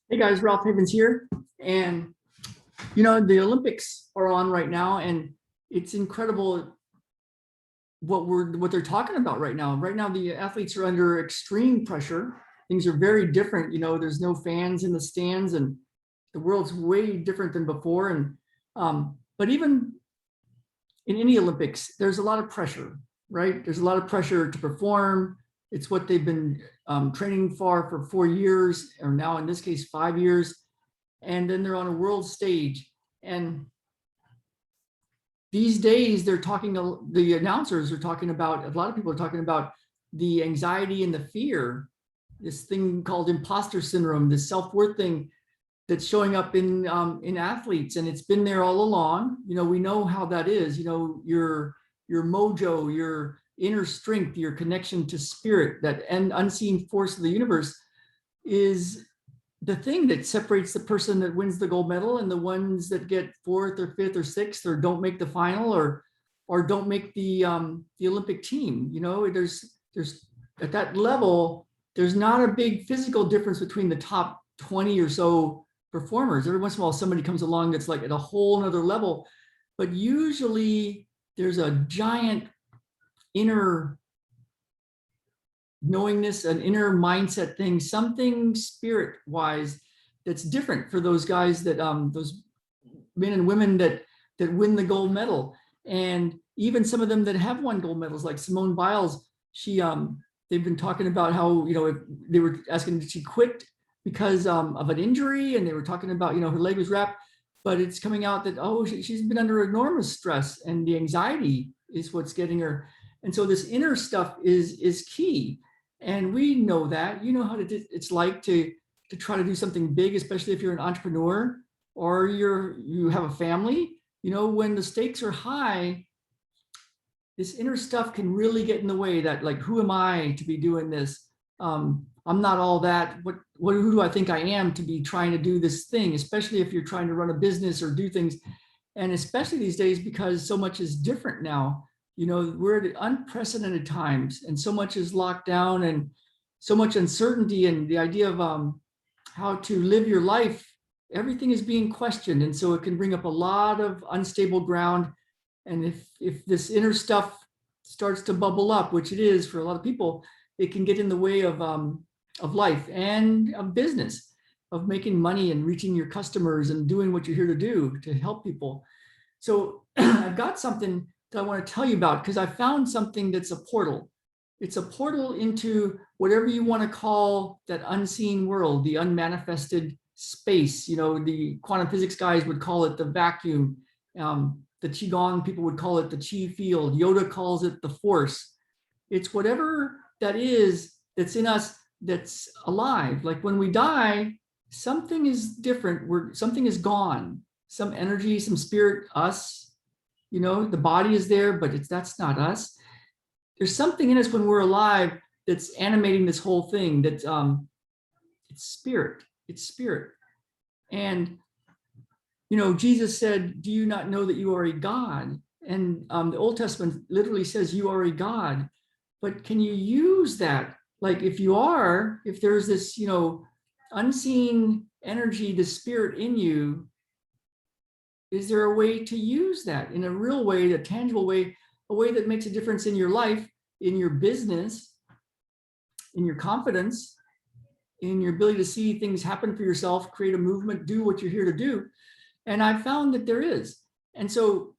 Hey guys, Ralph Havens here. And the Olympics are on right now, and it's incredible what they're talking about right now. Right now, the athletes are under extreme pressure. Things are very different. There's no fans in the stands, and the world's way different than before. And but even in any Olympics, there's a lot of pressure, right? There's a lot of pressure to perform. It's what they've been training for 4 years, or now in this case, 5 years. And then they're on a world stage. And these days they're talking, the announcers are talking about, a lot of people are talking about the anxiety and the fear, this thing called imposter syndrome, this self-worth thing that's showing up in athletes, and it's been there all along. We know how that is. Your mojo, your inner strength, your connection to spirit, that unseen force of the universe is the thing that separates the person that wins the gold medal and the ones that get fourth or fifth or sixth or don't make the final or don't make the Olympic team. There's at that level, there's not a big physical difference between the top 20 or so performers. Every once in a while, somebody comes along that's like at a whole nother level, but usually there's a giant inner knowingness, an inner mindset thing, something spirit wise that's different for those guys, that those men and women that win the gold medal. And even some of them that have won gold medals, like Simone Biles, they've been talking about how, if they were asking, did she quit because of an injury, and they were talking about, her leg was wrapped, but it's coming out that, she's been under enormous stress, and the anxiety is what's getting her. And so this inner stuff is key. And we know that. How it's like to try to do something big, especially if you're an entrepreneur or you have a family. When the stakes are high, this inner stuff can really get in the way. That, like, who am I to be doing this? I'm not all that. Who do I think I am to be trying to do this thing? Especially if you're trying to run a business or do things, and especially these days because so much is different now. We're at unprecedented times, and so much is locked down, and so much uncertainty, and the idea of how to live your life, everything is being questioned. And so it can bring up a lot of unstable ground. And if this inner stuff starts to bubble up, which it is for a lot of people, it can get in the way of life and of business, of making money and reaching your customers and doing what you're here to do, to help people. So I've got something that I want to tell you about, because I found something that's a portal. It's a portal into whatever you want to call that unseen world, the unmanifested space. The quantum physics guys would call it the vacuum. The Qigong people would call it the Qi field. Yoda calls it the force. It's whatever that is that's in us, that's alive. Like when we die, something is different. Something is gone. Some energy, some spirit, us. The body is there, but that's not us. There's something in us when we're alive that's animating this whole thing. It's spirit. It's spirit. And Jesus said, "Do you not know that you are a God?" And the Old Testament literally says you are a God. But can you use that? Like if there's this, unseen energy, the spirit in you, is there a way to use that in a real way, a tangible way, a way that makes a difference in your life, in your business, in your confidence, in your ability to see things happen for yourself, create a movement, do what you're here to do? And I found that there is. And so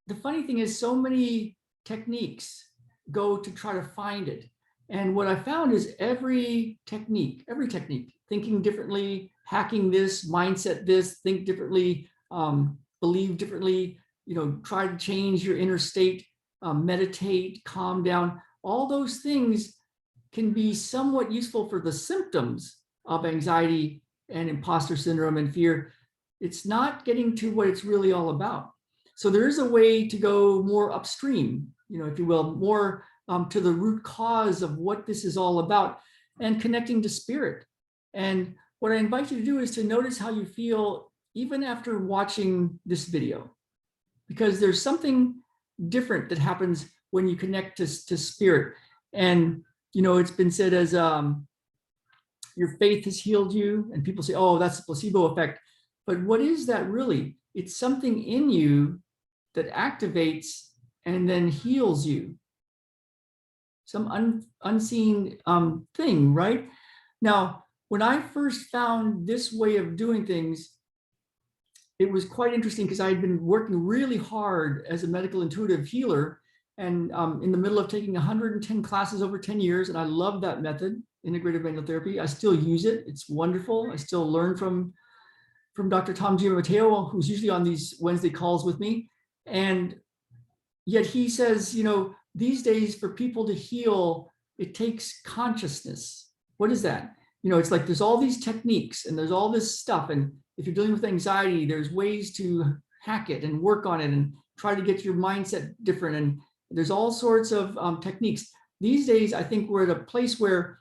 the funny thing is, so many techniques go to try to find it. And what I found is every technique, thinking differently, hacking this, mindset this, think differently, believe differently, try to change your inner state, meditate, calm down. All those things can be somewhat useful for the symptoms of anxiety and imposter syndrome and fear. It's not getting to what it's really all about. So there is a way to go more upstream, if you will, more to the root cause of what this is all about, and connecting to spirit. And what I invite you to do is to notice how you feel even after watching this video, because there's something different that happens when you connect to spirit. And it's been said as your faith has healed you. And people say, oh, that's a placebo effect. But what is that really? It's something in you that activates and then heals you. Some unseen thing, right? Now, when I first found this way of doing things, it was quite interesting because I had been working really hard as a medical intuitive healer and in the middle of taking 110 classes over 10 years. And I love that method, integrative manual therapy. I still use it. It's wonderful. I still learn from Dr. Tom Giammatteo, who's usually on these Wednesday calls with me. And yet he says, you know, these days for people to heal, it takes consciousness. What is that? You know, it's like there's all these techniques and there's all this stuff. And if you're dealing with anxiety, there's ways to hack it and work on it and try to get your mindset different. And there's all sorts of techniques. These days, I think we're at a place where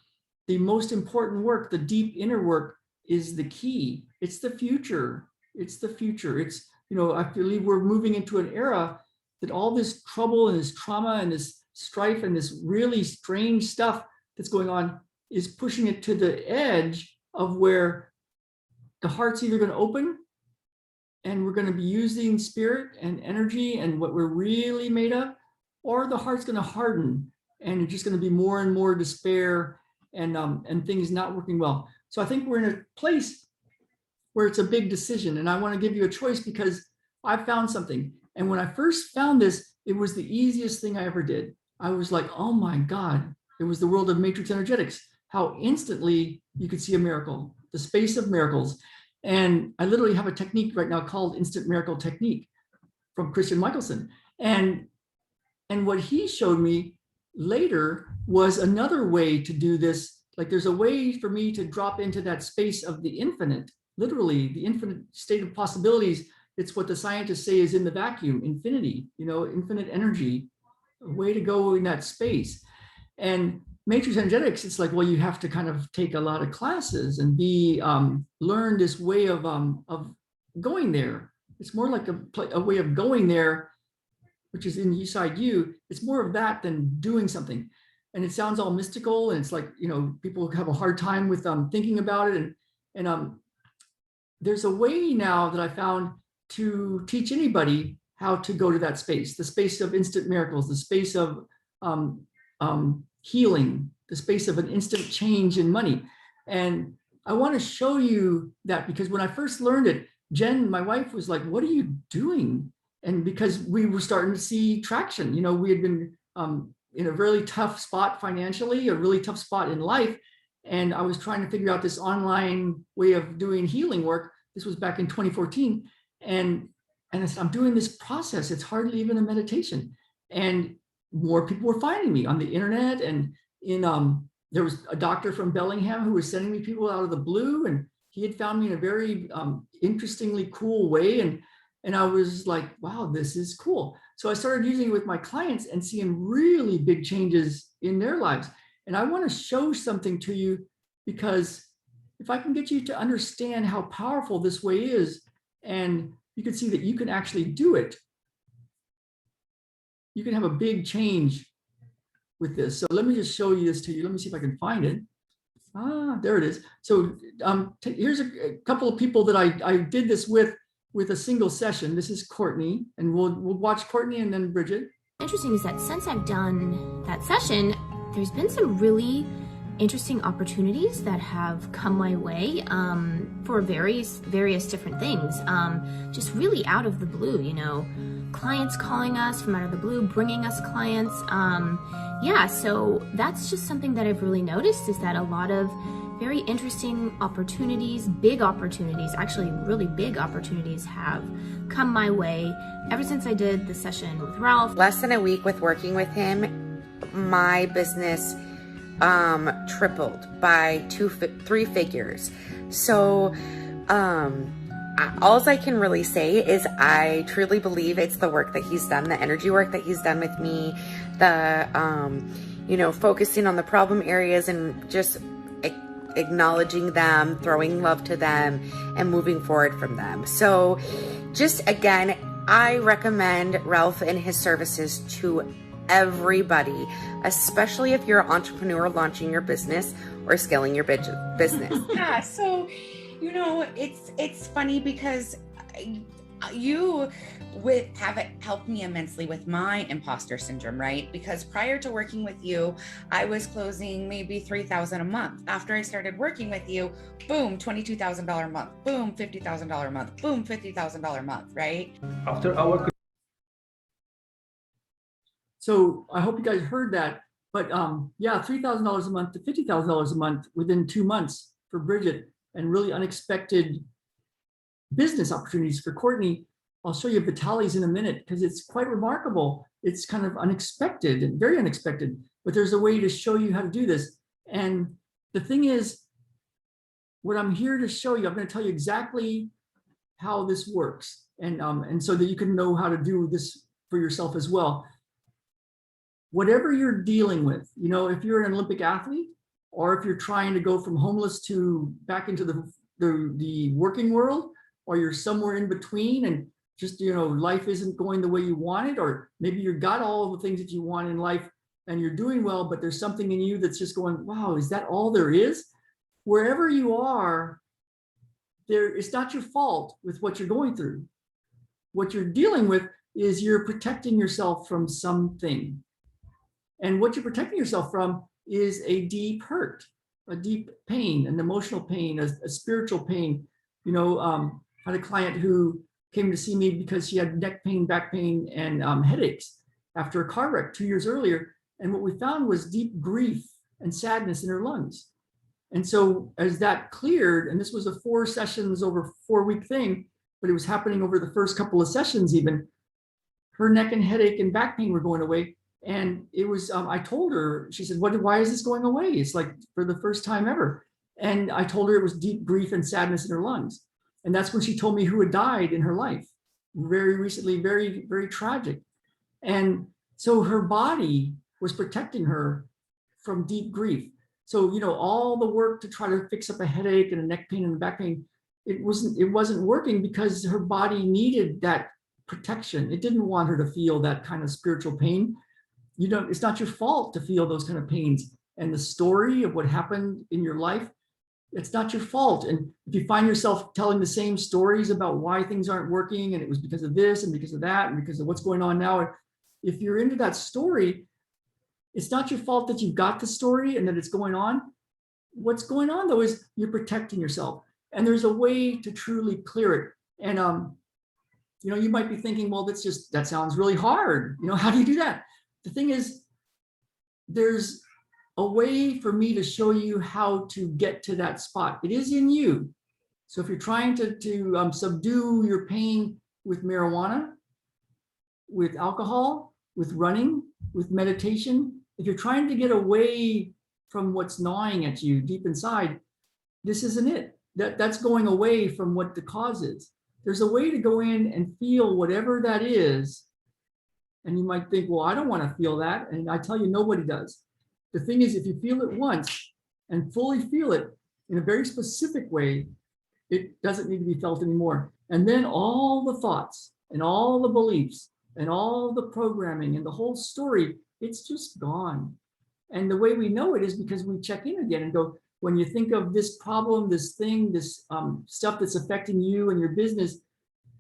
the most important work, the deep inner work, is the key. It's the future. It's the future. It's, you know, I believe we're moving into an era that all this trouble and this trauma and this strife and this really strange stuff that's going on is pushing it to the edge of where the heart's either going to open and we're going to be using spirit and energy and what we're really made of, or the heart's going to harden and it's just going to be more and more despair and things not working well. So I think we're in a place where it's a big decision. And I want to give you a choice because I found something. And when I first found this, it was the easiest thing I ever did. I was like, oh my God, it was the world of matrix energetics, how instantly you could see a miracle, the space of miracles. And I literally have a technique right now called Instant Miracle Technique from Christian Michelson. And what he showed me later was another way to do this. Like there's a way for me to drop into that space of the infinite, literally the infinite state of possibilities. It's what the scientists say is in the vacuum, infinity, you know, infinite energy, a way to go in that space. And matrix energetics, it's like, well, you have to kind of take a lot of classes and learn this way of going there. It's more like a way of going there, which is inside you. It's more of that than doing something. And it sounds all mystical. And it's like, you know, people have a hard time with thinking about it. And there's a way now that I found to teach anybody how to go to that space, the space of instant miracles, the space of healing, the space of an instant change in money. And I want to show you that because when I first learned it, Jen, my wife, was like, what are you doing? And because we were starting to see traction, you know, we had been in a really tough spot financially, a really tough spot in life. And I was trying to figure out this online way of doing healing work. This was back in 2014. And I said, I'm doing this process. It's hardly even a meditation. And more people were finding me on the internet. And there was a doctor from Bellingham who was sending me people out of the blue. And he had found me in a very interestingly cool way. And I was like, wow, this is cool. So I started using it with my clients and seeing really big changes in their lives. And I want to show something to you because if I can get you to understand how powerful this way is, and you can see that you can actually do it, you can have a big change with this. So let me just show you this to you. Let me see if I can find it. There it is. So here's a couple of people that I did this with a single session. This is Courtney, and we'll watch Courtney and then Bridget. Interesting is that since I've done that session, there's been some really interesting opportunities that have come my way for various different things, just really out of the blue, you know, clients calling us from out of the blue, bringing us clients. Yeah, so that's just something that I've really noticed, is that a lot of very interesting opportunities, big opportunities, actually really big opportunities have come my way ever since I did the session with Ralph. Less than a week with working with him, my business tripled by 3 figures. So all I can really say is I truly believe it's the work that he's done, the energy work that he's done with me, the you know, focusing on the problem areas and just acknowledging them, throwing love to them, and moving forward from them. So just again, I recommend Ralph and his services to everybody, especially if you're an entrepreneur launching your business or scaling your business. Yeah, so it's funny because you have it helped me immensely with my imposter syndrome, right? Because prior to working with you, I was closing maybe $3,000 a month. After I started working with you, boom, $22,000 a month, boom, $50,000 a month, boom, $50,000 a month, right? After our So I hope you guys heard that. But yeah, $3,000 a month to $50,000 a month within 2 months for Bridget, and really unexpected business opportunities for Courtney. I'll show you Vitaly's in a minute because it's quite remarkable. It's kind of unexpected and very unexpected, but there's a way to show you how to do this. And the thing is, what I'm here to show you, I'm going to tell you exactly how this works, and so that you can know how to do this for yourself as well. Whatever you're dealing with, if you're an Olympic athlete, or if you're trying to go from homeless to back into the working world, or you're somewhere in between and just, life isn't going the way you want it, or maybe you've got all the things that you want in life and you're doing well, but there's something in you that's just going, wow, is that all there is? Wherever you are, it's not your fault with what you're going through. What you're dealing with is you're protecting yourself from something. And what you're protecting yourself from is a deep hurt, a deep pain, an emotional pain, a spiritual pain. I had a client who came to see me because she had neck pain, back pain, and headaches after a car wreck 2 years earlier. And what we found was deep grief and sadness in her lungs. And so as that cleared, and this was a 4 sessions over 4-week thing, but it was happening over the first couple of sessions even, her neck and headache and back pain were going away. And it was, I told her, she said, why is this going away? It's like for the first time ever. And I told her it was deep grief and sadness in her lungs. And that's when she told me who had died in her life very recently, very, very tragic. And so her body was protecting her from deep grief. So, all the work to try to fix up a headache and a neck pain and a back pain, it wasn't working because her body needed that protection. It didn't want her to feel that kind of spiritual pain. It's not your fault to feel those kind of pains. And the story of what happened in your life, it's not your fault. And if you find yourself telling the same stories about why things aren't working, and it was because of this and because of that and because of what's going on now, if you're into that story, it's not your fault that you've got the story and that it's going on. What's going on though is you're protecting yourself, and there's a way to truly clear it. And you might be thinking, well, that sounds really hard. How do you do that? The thing is, there's a way for me to show you how to get to that spot. It is in you. So if you're trying to subdue your pain with marijuana, with alcohol, with running, with meditation, if you're trying to get away from what's gnawing at you deep inside, this isn't it. That's going away from what the cause is. There's a way to go in and feel whatever that is. And you might think, well, I don't want to feel that. And I tell you, nobody does. The thing is, if you feel it once and fully feel it in a very specific way, it doesn't need to be felt anymore. And then all the thoughts and all the beliefs and all the programming and the whole story, it's just gone. And the way we know it is because we check in again and go, when you think of this problem, this thing, this stuff that's affecting you and your business,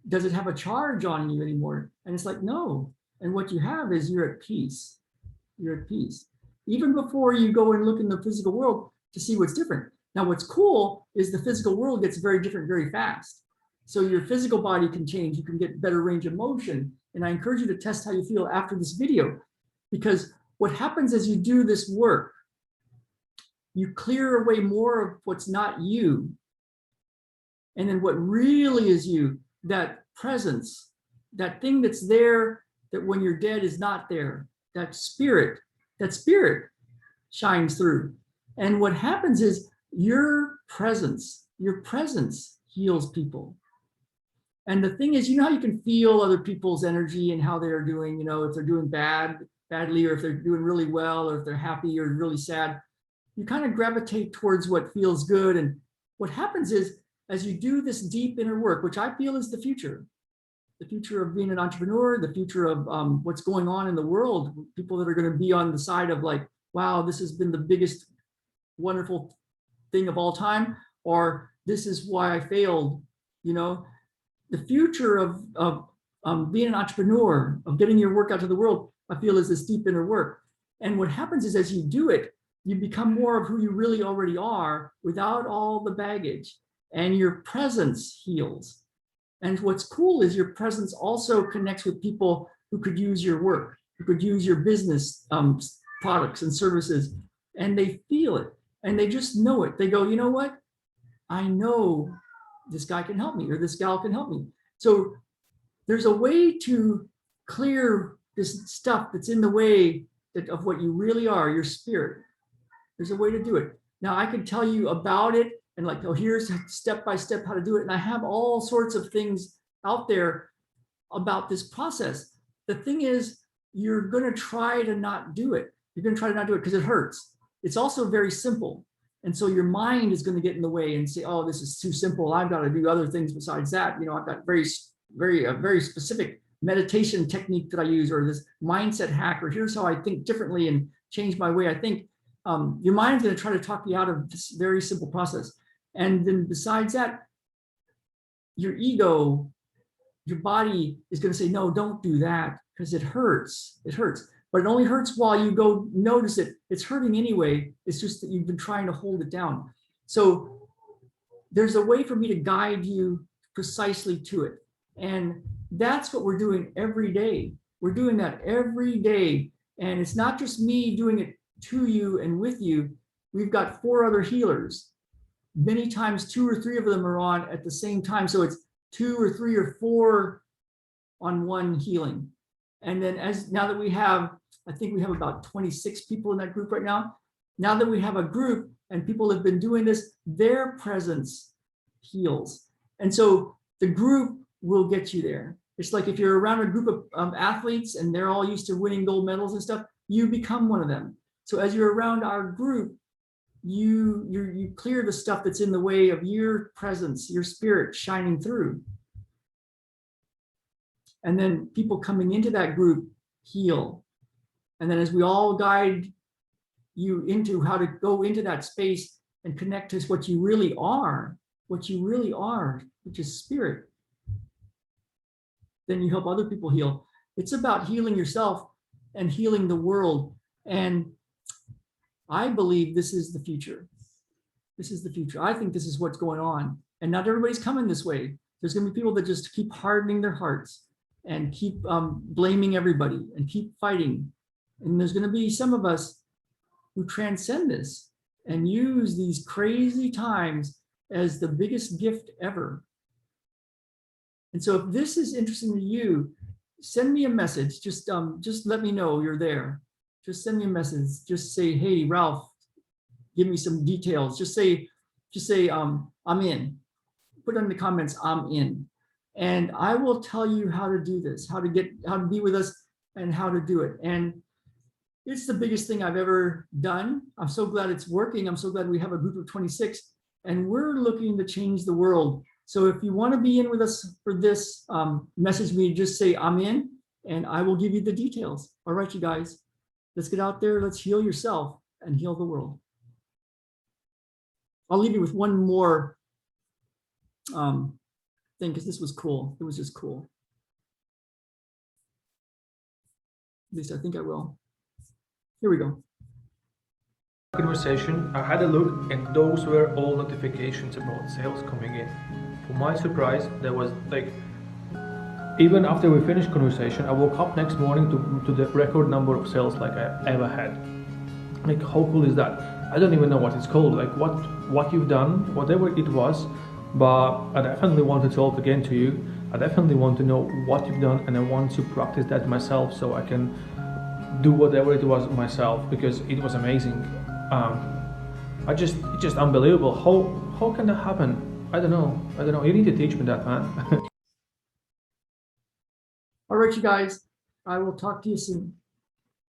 does it have a charge on you anymore? And it's like, no. And what you have is you're at peace. You're at peace. Even before you go and look in the physical world to see what's different. Now, what's cool is the physical world gets very different very fast. So your physical body can change. You can get better range of motion. And I encourage you to test how you feel after this video, because what happens as you do this work, you clear away more of what's not you. And then what really is you, that presence, that thing that's there, that when you're dead is not there, that spirit shines through. And what happens is your presence heals people. And the thing is, how you can feel other people's energy and how they're doing, if they're doing badly, or if they're doing really well, or if they're happy or really sad, you kind of gravitate towards what feels good. And what happens is, as you do this deep inner work, which I feel is the future the future of being an entrepreneur, the future of what's going on in the world, people that are going to be on the side of like, wow, this has been the biggest wonderful thing of all time, or this is why I failed. You know, the future of being an entrepreneur, of getting your work out to the world, I feel is this deep inner work. And what happens is as you do it, you become more of who you really already are without all the baggage, and your presence heals. And what's cool is your presence also connects with people who could use your work, who could use your business products and services, and they feel it and they just know it. They go, you know what? I know this guy can help me, or this gal can help me. So there's a way to clear this stuff that's in the way of what you really are, your spirit. There's a way to do it. Now I could tell you about it and like, oh, here's step by step how to do it. And I have all sorts of things out there about this process. The thing is, you're going to try to not do it. You're going to try to not do it because it hurts. It's also very simple. And so your mind is going to get in the way and say, oh, this is too simple. I've got to do other things besides that. You know, I've got very specific meditation technique that I use, or this mindset hack, or here's how I think differently and change my way I think. Your mind's going to try to talk you out of this very simple process. And then besides that, your ego, your body is going to say, no, don't do that because it hurts. It hurts. But it only hurts while you go notice it. It's hurting anyway. It's just that you've been trying to hold it down. So there's a way for me to guide you precisely to it. And that's what we're doing every day. We're doing that every day. And it's not just me doing it to you and with you. We've got 4 other healers. Many times 2 or 3 of them are on at the same time. So it's 2 or 3 or 4 on one healing. And then now that we have, I think we have about 26 people in that group right now. Now that we have a group and people have been doing this, their presence heals. And so the group will get you there. It's like if you're around a group of athletes and they're all used to winning gold medals and stuff, you become one of them. So as you're around our group, you clear the stuff that's in the way of your presence, your spirit shining through. And then people coming into that group heal. And then as we all guide you into how to go into that space and connect to what you really are, which is spirit, then you help other people heal. It's about healing yourself and healing the world. And I believe this is the future. This is the future. I think this is what's going on. And not everybody's coming this way. There's going to be people that just keep hardening their hearts and keep blaming everybody and keep fighting. And there's going to be some of us who transcend this and use these crazy times as the biggest gift ever. And so if this is interesting to you, send me a message. Just let me know you're there. Just send me a message. Just say, hey, Ralph, give me some details. Just say, I'm in. Put in the comments, I'm in. And I will tell you how to do this, how to be with us and how to do it. And it's the biggest thing I've ever done. I'm so glad it's working. I'm so glad we have a group of 26 and we're looking to change the world. So if you want to be in with us for this, message me, just say I'm in and I will give you the details. All right, you guys, let's get out there. Let's heal yourself and heal the world. I'll leave you with one more thing because this was cool. It was just cool. At least I think I will. Here we go. Conversation, I had a look and those were all notifications about sales coming in. For my surprise, there was like, even after we finished conversation, I woke up next morning to the record number of sales like I ever had. Like, how cool is that? I don't even know what it's called, like what you've done, whatever it was, but I definitely want to talk again to you. I definitely want to know what you've done and I want to practice that myself so I can do whatever it was myself because it was amazing. It's just unbelievable. How can that happen? I don't know. You need to teach me that, man. All right, you guys, I will talk to you soon.